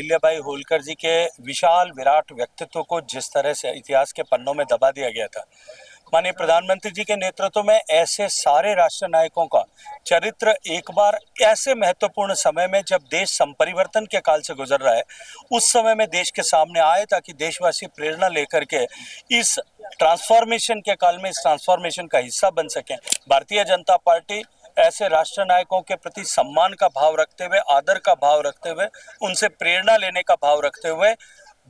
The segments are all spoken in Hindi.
अहिल्याबाई होलकर जी के विशाल विराट व्यक्तित्व को जिस तरह से इतिहास के पन्नों में दबा दिया गया था, माननीय प्रधानमंत्री जी के नेतृत्व में ऐसे सारे राष्ट्र नायकों का चरित्र एक बार ऐसे महत्वपूर्ण समय में जब देश संपरिवर्तन के काल से गुजर रहा है, उस समय में देश के सामने आए ताकि देशवासी प्रेरणा लेकर के इस ट्रांसफॉर्मेशन के काल में इस ट्रांसफॉर्मेशन का हिस्सा बन सकें। भारतीय जनता पार्टी ऐसे राष्ट्र नायकों के प्रति सम्मान का भाव रखते हुए, आदर का भाव रखते हुए, उनसे प्रेरणा लेने का भाव रखते हुए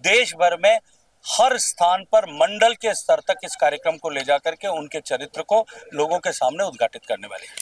देश भर में हर स्थान पर मंडल के स्तर तक इस कार्यक्रम को ले जाकर के उनके चरित्र को लोगों के सामने उद्घाटित करने वाले हैं।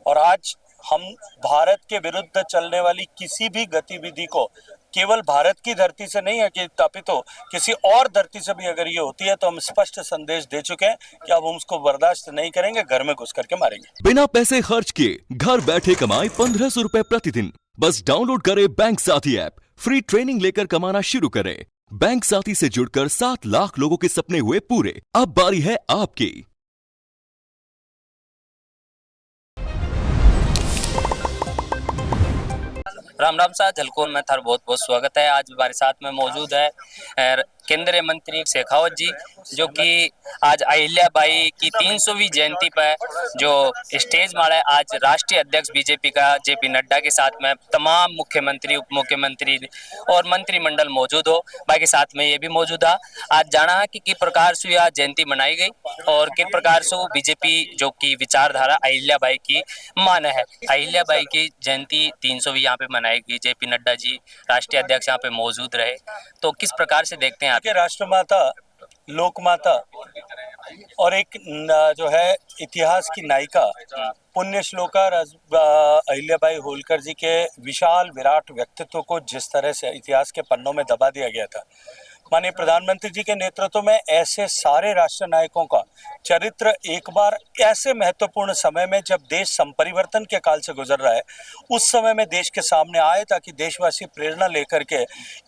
और आज हम भारत के विरुद्ध चलने वाली किसी भी गतिविधि को केवल भारत की धरती से नहीं है कि अपितु किसी और धरती से भी अगर ये होती है तो हम स्पष्ट संदेश दे चुके हैं कि अब हम उसको बर्दाश्त नहीं करेंगे, घर में घुस करके मारेंगे। बिना पैसे खर्च किए घर बैठे कमाए 1500 रुपए प्रतिदिन। बस डाउनलोड करें बैंक साथी ऐप, फ्री ट्रेनिंग लेकर कमाना शुरू करें। बैंक साथी से जुड़कर 7 लाख लोगों के सपने हुए पूरे। अब बारी है आपकी। राम राम साहब, झलकोन में थार बहुत बहुत स्वागत है। आज हमारे साथ में मौजूद है केंद्रीय मंत्री शेखावत जी, जो कि आज अहिल्याबाई की 300वीं जयंती पर जो स्टेज मारा है, आज राष्ट्रीय अध्यक्ष बीजेपी का जेपी नड्डा के साथ में तमाम मुख्यमंत्री, उप मुख्यमंत्री और मंत्रिमंडल मौजूद हो। बाकी साथ में ये भी मौजूद है। आज जाना है कि किस प्रकार से यह जयंती मनाई गई और किस प्रकार से बीजेपी जो की विचारधारा अहिल्याबाई की मान है। अहिल्याबाई की जयंती 300वीं यहाँ पे मनाई गई, जेपी नड्डा जी राष्ट्रीय अध्यक्ष यहाँ पे मौजूद रहे, तो किस प्रकार से देखते हैं के राष्ट्रमाता, लोक माता और एक जो है इतिहास की नायिका पुण्य श्लोका अहिल्याबाई होलकर जी के विशाल विराट व्यक्तित्व को जिस तरह से इतिहास के पन्नों में दबा दिया गया था, माननीय प्रधानमंत्री जी के नेतृत्व में ऐसे सारे राष्ट्र नायकों का चरित्र एक बार ऐसे महत्वपूर्ण समय में जब देश संपरिवर्तन के काल से गुजर रहा है, उस समय में देश के सामने आए ताकि देशवासी प्रेरणा लेकर के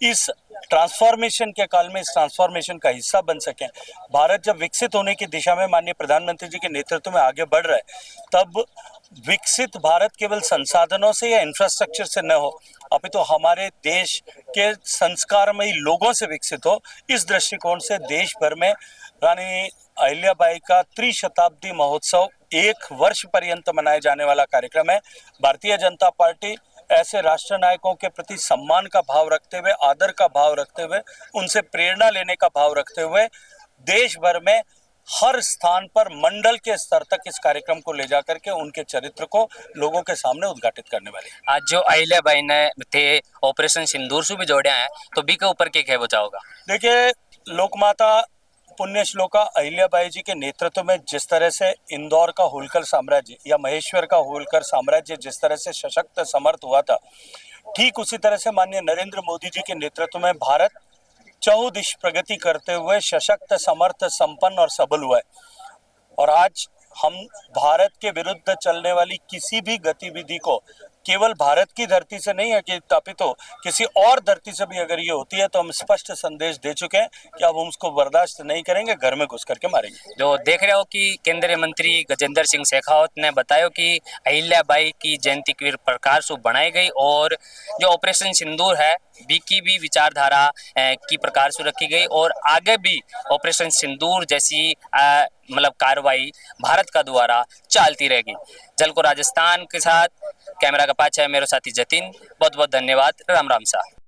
इस ट्रांसफॉर्मेशन के काल में इस ट्रांसफॉर्मेशन का हिस्सा बन सकें। भारत जब विकसित होने की दिशा में माननीय प्रधानमंत्री जी के नेतृत्व में आगे बढ़ रहा है, तब विकसित भारत केवल संसाधनों से या इंफ्रास्ट्रक्चर से न हो, अपितु हमारे देश के संस्कारमयी लोगों से विकसित हो। इस दृष्टिकोण से देश भर में रानी अहिल्याबाई का त्रिशताब्दी महोत्सव 1 वर्ष पर्यंत मनाए जाने वाला कार्यक्रम है। भारतीय जनता पार्टी ऐसे राष्ट्र नायकों के प्रति सम्मान का भाव रखते हुए, आदर का भाव रखते हुए, उनसे प्रेरणा लेने का भाव रखते हुए देश भर में हर स्थान पर मंडल के स्तर तक इस कार्यक्रम को ले जाकर के उनके चरित्र को लोगों के सामने उद्घाटित करने वाले। आज जो अहिल्याबाई ने थे ऑपरेशन सिंदूर से भी जोड़े हैं, तो बी के ऊपर क्या कहना होगा? देखिए, लोकमाता पुण्य श्लोका अहिल्याबाई जी के नेतृत्व में जिस तरह से इंदौर का होलकर साम्राज्य या महेश्वर का होलकर साम्राज्य जिस तरह से सशक्त समर्थ हुआ था, ठीक उसी तरह से माननीय नरेंद्र मोदी जी के नेतृत्व में भारत चहुदिश प्रगति करते हुए सशक्त, समर्थ, संपन्न और सबल हुआ है। और आज हम भारत के विरुद्ध चलने वाली किसी भी गतिविधि को केवल भारत की धरती से नहीं है कि अपितु किसी और धरती से भी अगर ये होती है तो हम स्पष्ट संदेश दे चुके हैं कि अब हम उसको बर्दाश्त नहीं करेंगे, घर में घुस करके मारेंगे। जो देख रहे हो कि केंद्रीय मंत्री गजेंद्र सिंह शेखावत ने बताया कि अहिल्याबाई की जयंती किस प्रकार से बनाई गई और जो ऑपरेशन सिंदूर है की भी विचारधारा की प्रकार से रखी गई और आगे भी ऑपरेशन सिंदूर जैसी मतलब कार्रवाई भारत का द्वारा चलती रहेगी। जल को राजस्थान के साथ कैमरा का पाछा है मेरे साथी जतिन। बहुत बहुत धन्यवाद। राम राम साहब।